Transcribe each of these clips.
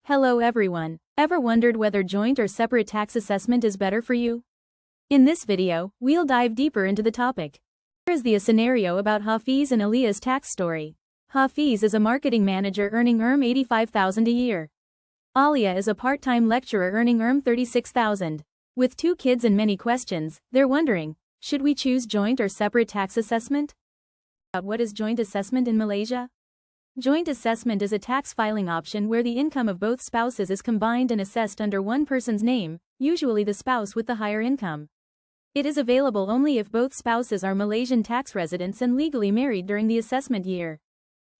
Hello everyone. Ever wondered whether joint or separate tax assessment is better for you? In this video, we'll dive deeper into the topic. Here is the scenario about Hafiz and Aliya's tax story. Hafiz is a marketing manager earning $85,000 a year. Aliya is a part-time lecturer earning $36,000. With 2 kids and many questions, they're wondering, should we choose joint or separate tax assessment? What is joint assessment in Malaysia? Joint assessment is a tax filing option where the income of both spouses is combined and assessed under one person's name, usually the spouse with the higher income. It is available only if both spouses are Malaysian tax residents and legally married during the assessment year.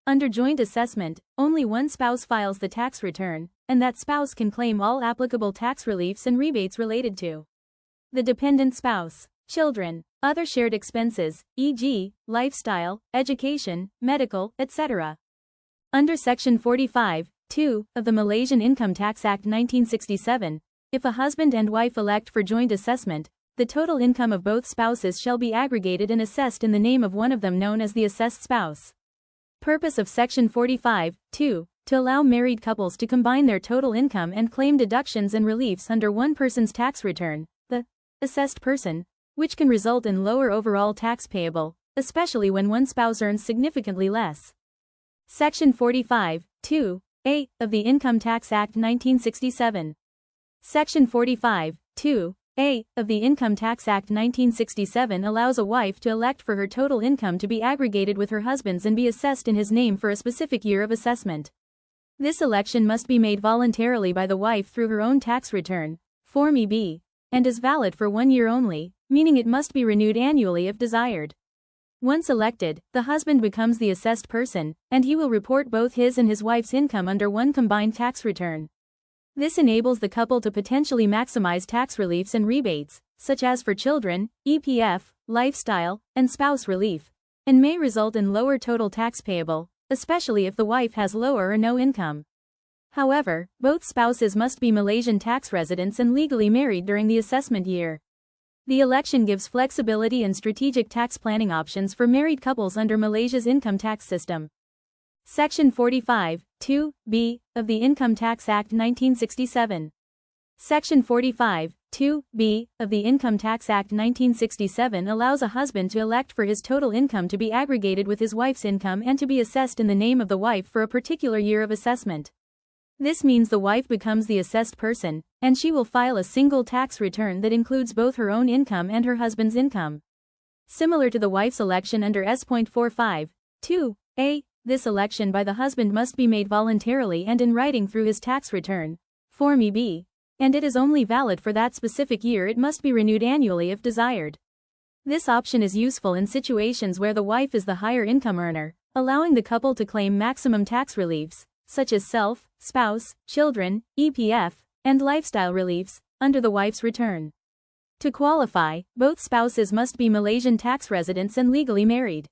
Under joint assessment, only one spouse files the tax return, and that spouse can claim all applicable tax reliefs and rebates related to the dependent spouse, children, other shared expenses, e.g., lifestyle, education, medical, etc. Under Section 45(2) of the Malaysian Income Tax Act 1967, if a husband and wife elect for joint assessment, the total income of both spouses shall be aggregated and assessed in the name of one of them known as the assessed spouse. Purpose of Section 45(2) to allow married couples to combine their total income and claim deductions and reliefs under one person's tax return, the assessed person, which can result in lower overall tax payable, especially when one spouse earns significantly less. Section 45(2)(a) of the Income Tax Act 1967. Section 45(2)(a) of the Income Tax Act 1967 allows a wife to elect for her total income to be aggregated with her husband's and be assessed in his name for a specific year of assessment. This election must be made voluntarily by the wife through her own tax return, Form EB, and is valid for 1 year only, meaning it must be renewed annually if desired. Once elected, the husband becomes the assessed person, and he will report both his and his wife's income under one combined tax return. This enables the couple to potentially maximize tax reliefs and rebates, such as for children, EPF, lifestyle, and spouse relief, and may result in lower total tax payable, especially if the wife has lower or no income. However, both spouses must be Malaysian tax residents and legally married during the assessment year. The election gives flexibility and strategic tax planning options for married couples under Malaysia's income tax system. Section 45(2)(b) of the Income Tax Act 1967. Section 45(2)(b) of the Income Tax Act 1967 allows a husband to elect for his total income to be aggregated with his wife's income and to be assessed in the name of the wife for a particular year of assessment. This means the wife becomes the assessed person, and she will file a single tax return that includes both her own income and her husband's income. Similar to the wife's election under S.45(2)(a), this election by the husband must be made voluntarily and in writing through his tax return, Form EB, and it is only valid for that specific year. It must be renewed annually if desired. This option is useful in situations where the wife is the higher income earner, allowing the couple to claim maximum tax reliefs, such as self, spouse, children, EPF, and lifestyle reliefs, under the wife's return. To qualify, both spouses must be Malaysian tax residents and legally married.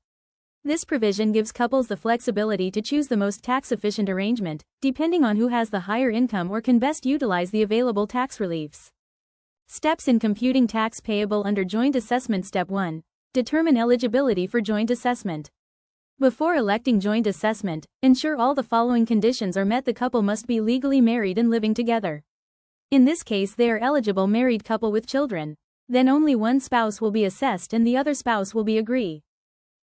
This provision gives couples the flexibility to choose the most tax-efficient arrangement, depending on who has the higher income or can best utilize the available tax reliefs. Steps in computing tax payable under joint assessment. Step 1. Determine eligibility for joint assessment. Before electing joint assessment, ensure all the following conditions are met. The couple must be legally married and living together. In this case, they are eligible married couple with children. Then only one spouse will be assessed and the other spouse will be agree.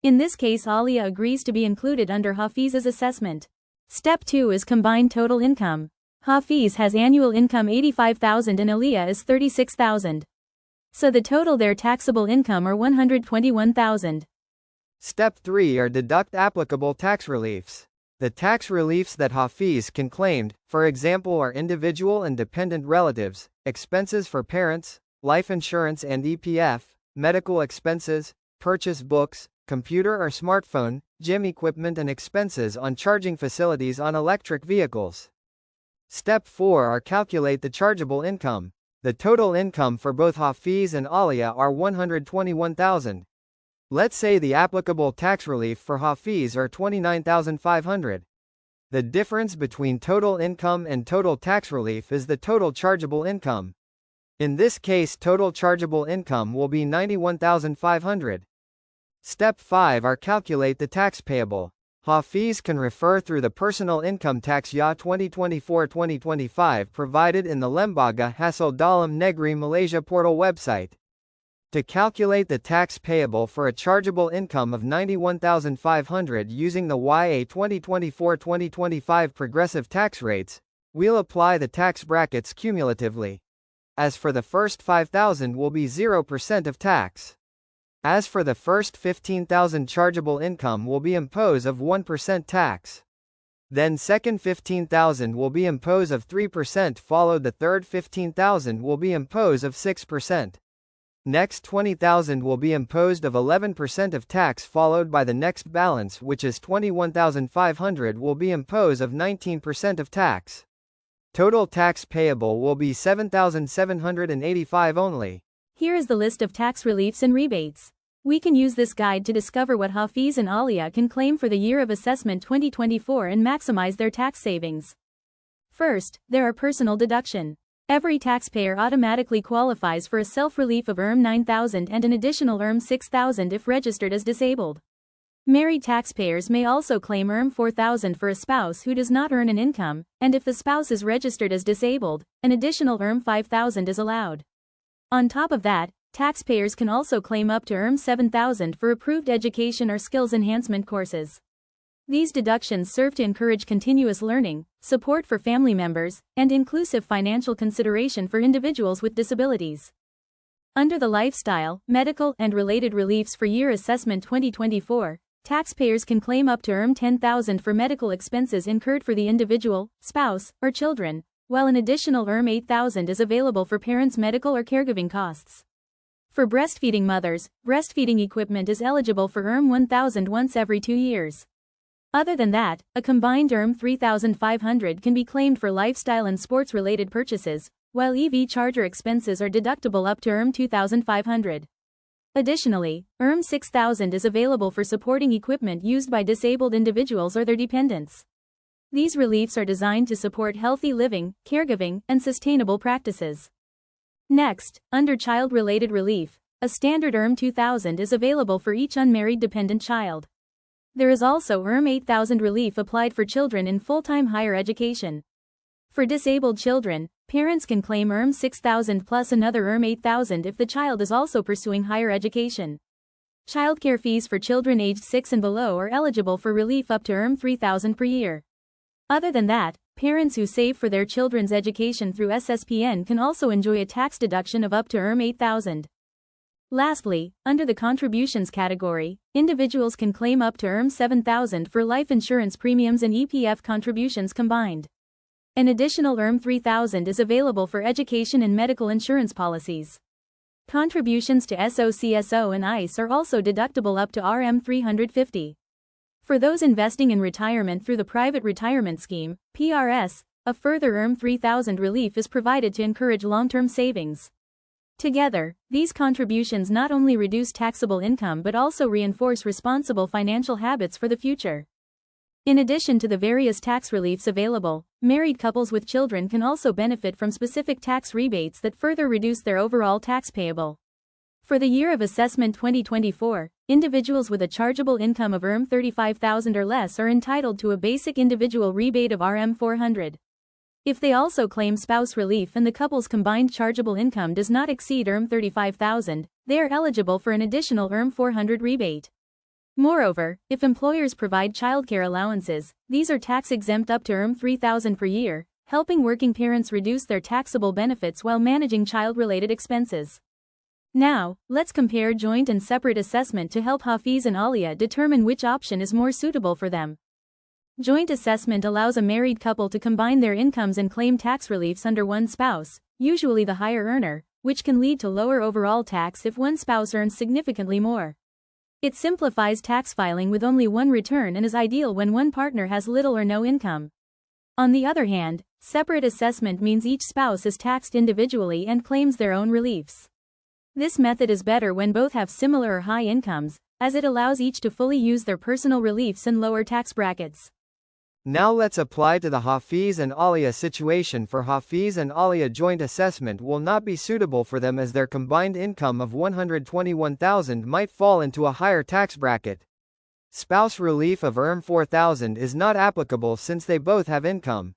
In this case, Aliya agrees to be included under Hafiz's assessment. Step 2 is combined total income. Hafiz has annual income $85,000 and Aliya is $36,000. So the total their taxable income are $121,000. Step 3 are deduct applicable tax reliefs. The tax reliefs that Hafiz can claim, for example, are individual and dependent relatives, expenses for parents, life insurance and EPF, medical expenses, purchase books, computer or smartphone, gym equipment and expenses on charging facilities on electric vehicles. Step 4 are calculate the chargeable income. The total income for both Hafiz and Aliya are $121,000. Let's say the applicable tax relief for Hafiz are $29,500. The difference between total income and total tax relief is the total chargeable income. In this case, total chargeable income will be $91,500. Step 5 are calculate the tax payable. Hafiz can refer through the Personal Income Tax Ya 2024-2025 provided in the Lembaga Hasil Dalam Negeri Malaysia portal website. To calculate the tax payable for a chargeable income of 91,500 using the YA 2024-2025 progressive tax rates, we'll apply the tax brackets cumulatively. As for the first 5,000 will be 0% of tax. As for the first 15,000 chargeable income will be impose of 1% tax. Then second 15,000 will be impose of 3% followed the third 15,000 will be impose of 6%. Next 20,000 will be imposed of 11% of tax followed by the next balance which is 21,500 will be imposed of 19% of tax. Total tax payable will be 7,785 only. Here is the list of tax reliefs and rebates. We can use this guide to discover what Hafiz and Alia can claim for the year of assessment 2024 and maximize their tax savings. First, there are personal deduction. Every taxpayer automatically qualifies for a self-relief of Rm 9,000 and an additional Rm 6,000 if registered as disabled. Married taxpayers may also claim Rm 4,000 for a spouse who does not earn an income, and if the spouse is registered as disabled, an additional Rm 5,000 is allowed. On top of that, taxpayers can also claim up to Rm 7,000 for approved education or skills enhancement courses. These deductions serve to encourage continuous learning, support for family members, and inclusive financial consideration for individuals with disabilities. Under the lifestyle, medical, and related reliefs for year assessment 2024, taxpayers can claim up to Rm 10,000 for medical expenses incurred for the individual, spouse, or children, while an additional Rm 8,000 is available for parents' medical or caregiving costs. For breastfeeding mothers, breastfeeding equipment is eligible for Rm 1,000 once every 2 years. Other than that, a combined Rm 3,500 can be claimed for lifestyle and sports-related purchases, while EV charger expenses are deductible up to Rm 2,500. Additionally, Rm 6,000 is available for supporting equipment used by disabled individuals or their dependents. These reliefs are designed to support healthy living, caregiving, and sustainable practices. Next, under child-related relief, a standard Rm 2,000 is available for each unmarried dependent child. There is also Rm 8,000 relief applied for children in full-time higher education. For disabled children, parents can claim Rm 6,000 plus another Rm 8,000 if the child is also pursuing higher education. Childcare fees for children aged 6 and below are eligible for relief up to Rm 3,000 per year. Other than that, parents who save for their children's education through SSPN can also enjoy a tax deduction of up to Rm 8,000. Lastly, under the contributions category, individuals can claim up to Rm 7,000 for life insurance premiums and EPF contributions combined. An additional Rm 3,000 is available for education and medical insurance policies. Contributions to SOCSO and ICE are also deductible up to Rm 350. For those investing in retirement through the Private Retirement Scheme, PRS, a further Rm 3,000 relief is provided to encourage long-term savings. Together, these contributions not only reduce taxable income but also reinforce responsible financial habits for the future. In addition to the various tax reliefs available, married couples with children can also benefit from specific tax rebates that further reduce their overall tax payable. For the year of assessment 2024, individuals with a chargeable income of Rm 35,000 or less are entitled to a basic individual rebate of Rm 400. If they also claim spouse relief and the couple's combined chargeable income does not exceed Rm 35,000, they are eligible for an additional Rm 400 rebate. Moreover, if employers provide childcare allowances, these are tax-exempt up to Rm 3,000 per year, helping working parents reduce their taxable benefits while managing child-related expenses. Now, let's compare joint and separate assessment to help Hafiz and Alia determine which option is more suitable for them. Joint assessment allows a married couple to combine their incomes and claim tax reliefs under one spouse, usually the higher earner, which can lead to lower overall tax if one spouse earns significantly more. It simplifies tax filing with only one return and is ideal when one partner has little or no income. On the other hand, separate assessment means each spouse is taxed individually and claims their own reliefs. This method is better when both have similar or high incomes, as it allows each to fully use their personal reliefs and lower tax brackets. Now let's apply to the Hafiz and Alia situation. For Hafiz and Alia, joint assessment will not be suitable for them as their combined income of 121,000 might fall into a higher tax bracket. Spouse relief of Rm 4000 is not applicable since they both have income.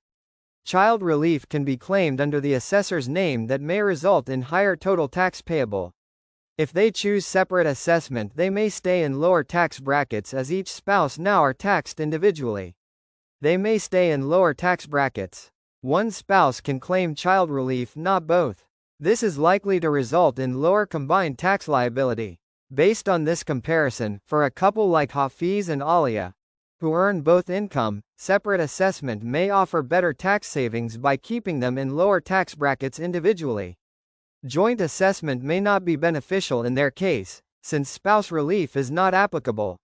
Child relief can be claimed under the assessor's name that may result in higher total tax payable. If they choose separate assessment, they may stay in lower tax brackets as each spouse now are taxed individually. They may stay in lower tax brackets. One spouse can claim child relief, not both. This is likely to result in lower combined tax liability. Based on this comparison, for a couple like Hafiz and Alia, who earn both income, separate assessment may offer better tax savings by keeping them in lower tax brackets individually. Joint assessment may not be beneficial in their case, since spouse relief is not applicable.